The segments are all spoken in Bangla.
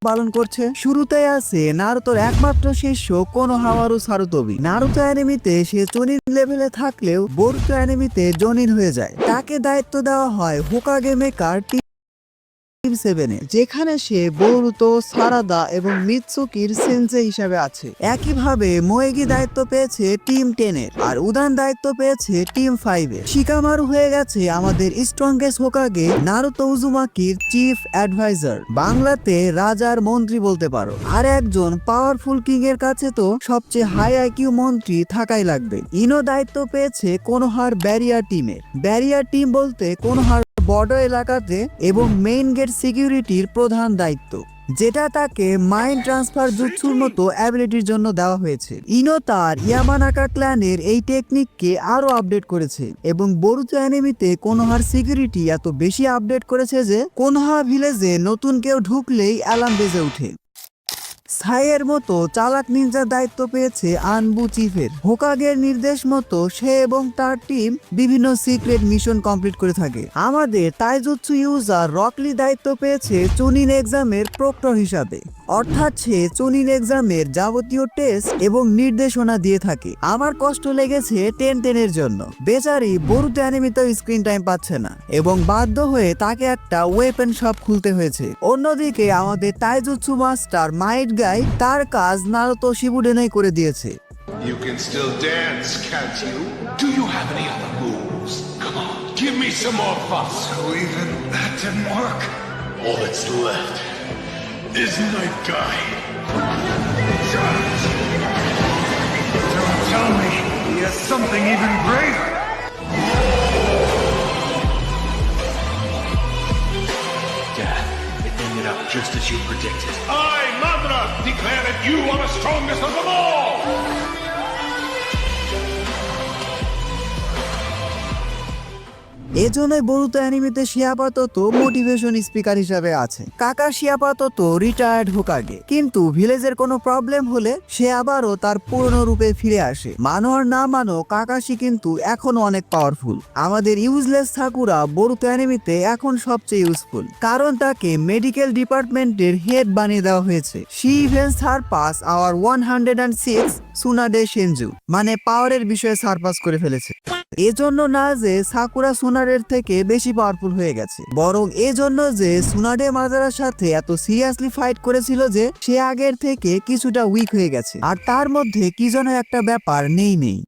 পালন করছে। শুরুতে আছে নারুতোর একমাত্র শিষ্য কোনোহামারু সারুতোবি। নারুতো অ্যানিমেতে সে চুনিন লেভেলে থাকলেও বোরুতো অ্যানিমেতে জনিন হয়ে যায়। তাকে দায়িত্ব দেওয়া হয় হোকাগে মেকার টিম 7 এ, যেখানে সে বোরুতো, সারাদা এবং মিৎসুকির সেনসে হিসাবে আছে। একইভাবে মোয়েগি দায়িত্ব পেয়েছে টিম 10 এর, আর উদান দায়িত্ব পেয়েছে টিম 5 এর। শিকামারু হয়ে গেছে আমাদের স্ট্রংগেস্ট হোকাগে নারুতো উজুমাকির চিফ অ্যাডভাইজার, বাংলাতে রাজার মন্ত্রী বলতে পারো। আর একজন পাওয়ারফুল কিং এর কাছে তো সবচেয়ে হাই আইকিউ মন্ত্রী থাকাই লাগবে। ইনো দায়িত্ব পেয়েছে কোনোহার ব্যারিয়ার টিমের। ব্যারিয়ার টিম বলতে কোনোহার বর্ডার এলাকাতে এবং মেইন গেট সিকিউরিটির প্রধান দায়িত্ব, যেটা তাকে মাইন্ড ট্রান্সফার জুৎসুর মতো অ্যাবিলিটির জন্য দেওয়া হয়েছে। ইনো তার ইয়ামানাকা ক্ল্যানের এই টেকনিককে আরো আপডেট করেছে এবং বোরুতো অ্যানিমেতে কোনোহার সিকিউরিটি এত বেশি আপডেট করেছে যে কোনোহা ভিলেজে নতুন কেউ ঢুকলেই অ্যালার্ম বেজে ওঠে। সাইয়ের মতো চালাক নিনজার দায়িত্ব পেয়েছে আনবু চিফের। হোকাগের নির্দেশ মতো সে এবং তার টিম বিভিন্ন সিক্রেট মিশন কমপ্লিট করে থাকে। আমাদের তাইজুৎসু ইউজার রকলি দায়িত্ব পেয়েছে চুনিন এক্সামের প্রক্টর হিসাবে, অর্থাৎ সে চুনিন এক্সামের যাবতীয় টেস্ট এবং নির্দেশনা দিয়ে থাকে। আমার কষ্ট লেগেছে 10-10 এর জন্য। বেচারি বোরুতো অ্যানিমেতেও স্ক্রিন টাইম পাচ্ছে না এবং বাধ্য হয়ে তাকে একটা ওয়েপন শপ খুলতে হয়েছে। অন্যদিকে আমাদের তাইজুৎসু মাস্টার মাইট গাই তার কাজ নারুতো শিবুডেনেই করে দিয়েছে। You can still dance, can't you? Do you have any other moves? Come on, give me some more fun. So even that didn't work. All that's left is Night Guy. Don't tell me he has something even greater. Dad, it ended up just as you predicted. I, Madara, declare that you are the strongest of them all! এজন্যই বোরুতো অ্যানিমেতে সে আপাতত মোটিভেশন স্পিকার হিসাবে আছে। কাকাশি আপাতত রিটায়ার্ড হোকাগে, কিন্তু ভিলেজের কোনো প্রবলেম হলে সে আবারও তার পুরনো রূপে ফিরে আসে। মানো আর না মানো, কাকাশি কিন্তু এখনো অনেক পাওয়ারফুল। আমাদের ইউজলেস সাকুরা বোরুতো অ্যানিমেতে এখন সবচেয়ে ইউজফুল, কারণ তাকে মেডিকেল ডিপার্টমেন্টের হেড বানিয়ে দেওয়া হয়েছে। She even surpass our 106 Tsunade Senju, মানে পাওয়ারের বিষয়ে সারপাস করে ফেলেছে। এজন্য না যে সাকুরা সুনাডের থেকে বেশি পাওয়ারফুল হয়ে গেছে, বরং এজন্য যে সুনাডে মাদারার সাথে এত সিরিয়াসলি ফাইট করেছিল যে সে আগের থেকে কিছুটা উইক হয়ে গেছে। আর তার মধ্যে কি যেন একটা ব্যাপার নেই।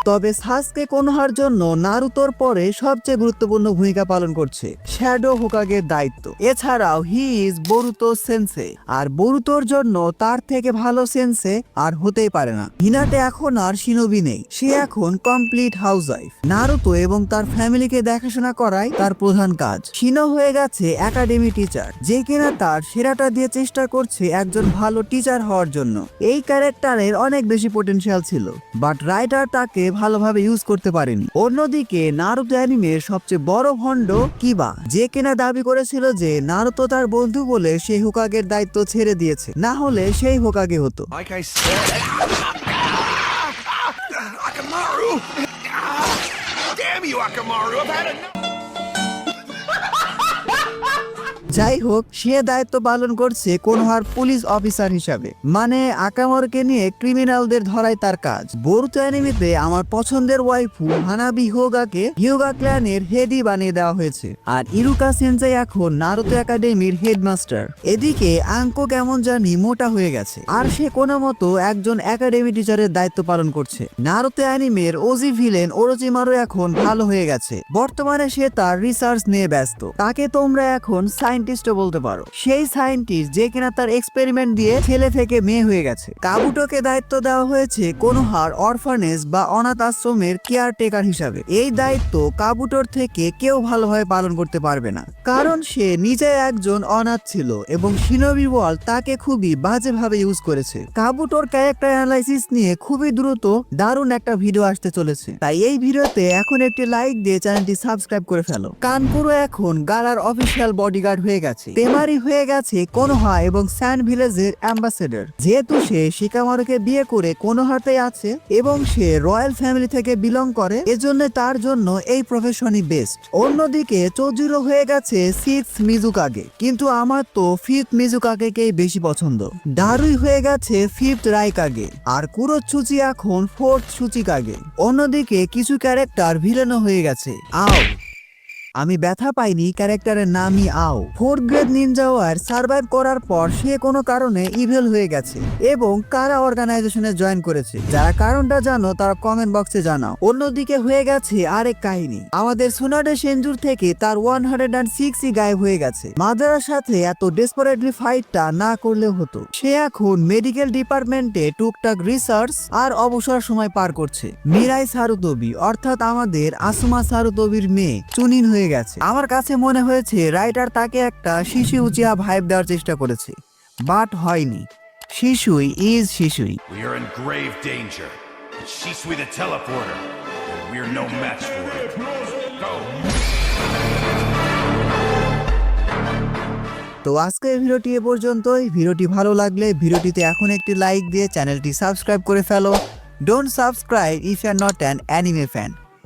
তবে সাসকে কোনোহার জন্য নারুতোর পরে সবচেয়ে গুরুত্বপূর্ণ ভূমিকা পালন করছে শ্যাডো হোকাগের দায়িত্ব। এছাড়াও হি ইজ বোরুতো সেন্সে, আর বোরুতোর জন্য তার থেকে ভালো সেন্সে আর হতেই পারে না। হিনাতে এখন আর শিনোবি নেই, সে এখন কমপ্লিট হাউসওয়াইফ। নারুতো এবং তার ফ্যামিলিকে দেখাশোনা করাই তার প্রধান কাজ। শিনো হয়ে গেছে একাডেমি টিচার, যে কিনা তার সেরাটা দিয়ে চেষ্টা করছে একজন ভালো টিচার হওয়ার জন্য। এই ক্যারেক্টারের অনেক বেশি পটেনশিয়াল ছিল, বাট রাইটার তাকে ভালোভাবে ইউজ করতে পারেনি। অন্যদিকে নারুতো অ্যানিমের সবচেয়ে বড় ভন্ড কিবা, যে কিনা দাবি করেছিল যে নারুতো তার বন্ধু বলে সেই হোকাগের দায়িত্ব ছেড়ে দিয়েছে, না হলে সেই হোকাগে হতো। Like I said... Akamaru! Damn you, Akamaru! I've had enough! যাই হোক, সে দায়িত্ব পালন করছে কোনোহার পুলিশ অফিসার হিসাবে, মানে আকামারুকে নিয়ে ক্রিমিনালদের ধরাই তার কাজ। বোরুতো অ্যানিমেতে আমার পছন্দের ওয়াইফু হানাবি হিয়োগাকে হিয়োগা ক্ল্যানের হেডই বানিয়ে দেওয়া হয়েছে, আর ইরুকা সেনসেই এখন নারুতো একাডেমির হেডমাস্টার। এদিকে আঙ্কো কেমন জানি মোটা হয়ে গেছে, আর সে কোনো মতো একজন একাডেমি টিচারের দায়িত্ব পালন করছে। নারুতো অ্যানিমের ওজি ভিলেন ওরোচিমারু এখন ভালো হয়ে গেছে, বর্তমানে সে তার রিসার্চ নিয়ে ব্যস্ত। তাকে তোমরা এখন সায়েন্টিস্টও বলতে পারো। সেই সায়েন্টিস্ট যে কিনা তার এক্সপেরিমেন্ট দিয়ে ছেলে থেকে মেয়ে হয়ে গেছে। কাবুটোকে দায়িত্ব দেওয়া হয়েছে কোনোহার অরফানেজ বা অনাথ আশ্রমের কেয়ারটেকার হিসাবে। এই দায়িত্ব কাবুটোর থেকে কেউ ভালোভাবে পালন করতে পারবে না, কারণ সে নিজে একজন অনাথ ছিল এবং শিনোবি ওয়ার্ল্ড তাকে খুবই বাজেভাবে ইউজ করেছে। কাবুটোর ক্যারেক্টার অ্যানালাইসিস নিয়ে খুবই দ্রুত দারুণ একটা ভিডিও আসতে চলেছে, তাই এই ভিডিওতে এখন একটি লাইক দিয়ে চ্যানেলটি সাবস্ক্রাইব করে ফেলো। কানকুরো এখন গারার অফিসিয়াল বডিগার্ড হয়ে হয়ে গেছে। তেমারি হয়ে গেছে কোনোহা এবং স্যান্ড ভিলেজের অ্যাম্বাসেডর। যেহেতু সে শিকামারুকে বিয়ে করে কোনোহাতে আছে এবং সে রয়্যাল ফ্যামিলি থেকে বিলং করে, এজন্য তার জন্য এই প্রফেশনই বেস্ট। অন্যদিকে চোজিরো হয়ে গেছে 6th মিজুকাগে, কিন্তু আমার তো 5th মিজুকাগেকেই বেশি পছন্দ। ডারুই হয়ে গেছে 5th রাইকাগে, আর কুরোচুচি এখন 4th সুচিকাগে। অন্যদিকে কিছু ক্যারেক্টার ভিলেনও হয়ে গেছে। আও, আমি ব্যথা পাইনি ক্যারেক্টারের নামই আও। 4th grade Ninja war survive করার পর সে কোনো কারণে ইভেল হয়ে গেছে এবং কারা অর্গানাইজেশনে জয়েন করেছে। যারা কারণটা জানো তারা কমেন্ট বক্সে জানাও। অন্যদিকে হয়ে গেছে আরেক কাহিনী, আমাদের সুনাডে সেনজুর থেকে তার 106ই গায়েব হয়ে গেছে। মাদারার সাথে এত ডেসপারেটলি ফাইটটা না করলেও হতো। সে এখন মেডিকেল ডিপার্টমেন্টে টুকটাক রিসার্চ আর অবসর সময় পার করছে। মিরাই সারুতোবি অর্থাৎ আমাদের আসুমা সারুতোবির মেয়ে চুনিন হয়ে গেছে। আমার কাছে মনে হয়েছে রাইটার তাকে একটা শিশু উচিয়া ভাইব দেওয়ার চেষ্টা করেছে, বাট হয়নি। শিশুই ইজ শিশুই। We are in grave danger. It's Shisui the teleporter. We are no match for it. Go. তো আজকের ভিডিওটি এ পর্যন্তই। ভিডিওটি ভালো লাগলে ভিডিওটিতে এখন একটি লাইক দিয়ে চ্যানেলটি সাবস্ক্রাইব করে ফেলো। Don't subscribe if you are not an anime fan.